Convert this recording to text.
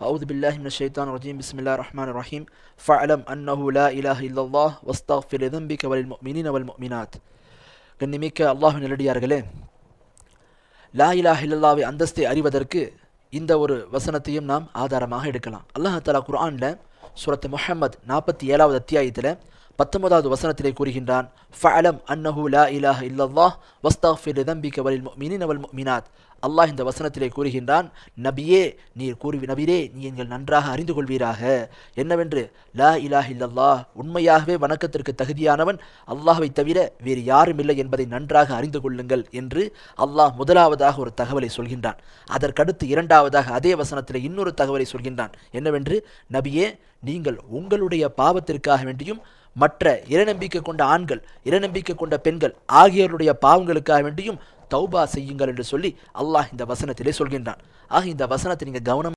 أعوذ بالله من الشيطان الرجيم بسم الله الرحمن الرحيم فاعلم أنه لا إله إلا الله واستغفر لذنبك وللمؤمنين والمؤمنات. கண்ணிமிக்க அல்லாஹ்வின் நல்லடியார்களே, லா இலாஹ இல்லல்லாஹ்வை அந்தஸ்தை அறிவதற்கு இந்த ஒரு வசனத்தையும் நாம் ஆதாரமாக எடுக்கலாம். அல்லாஹ் தஆலா குர்ஆன்ல சூரத் முஹம்மத் 47வது அத்தியாயத்தில் 19வது வசனத்திலே கூறுகின்றான், ஃபஅலம் அன்னஹு லா இலாஹ இல்லல்லாஹ் வஸ்தக்ஃபிர் லிதம்பிக வலில் முஃமினீன வல் முஃமினாத். அல்லாஹ் இந்த வசனத்திலே கூறுகின்றான், நபியே நீ எங்கள் நன்றாக அறிந்து கொள்வீராக என்னவென்று, லா இலாஹ இல்லல்லாஹ் உண்மையாகவே வணக்கத்திற்கு தகுதியானவன் அல்லாஹ்வை தவிர வேறு யாரும் இல்லை என்பதை நன்றாக அறிந்து கொள்ளுங்கள் என்று அல்லாஹ் முதலாவதாக ஒரு தகவலை சொல்கின்றான். அதற்கடுத்து இரண்டாவதாக அதே வசனத்திலே இன்னொரு தகவலை சொல்கின்றான். என்னவென்று, நபியே நீங்கள் உங்களுடைய பாவத்திற்காக வேண்டியும் மற்ற இறைநம்பிக்கை கொண்ட ஆண்கள் இறைநம்பிக்கை கொண்ட பெண்கள் ஆகியோருடைய பாவங்களுக்காக வேண்டியும் தௌபா செய்யுங்கள் என்று சொல்லி அல்லாஹ் இந்த வசனத்திலே சொல்கின்றான். ஆக இந்த வசனத்தை நீங்கள் கவனம்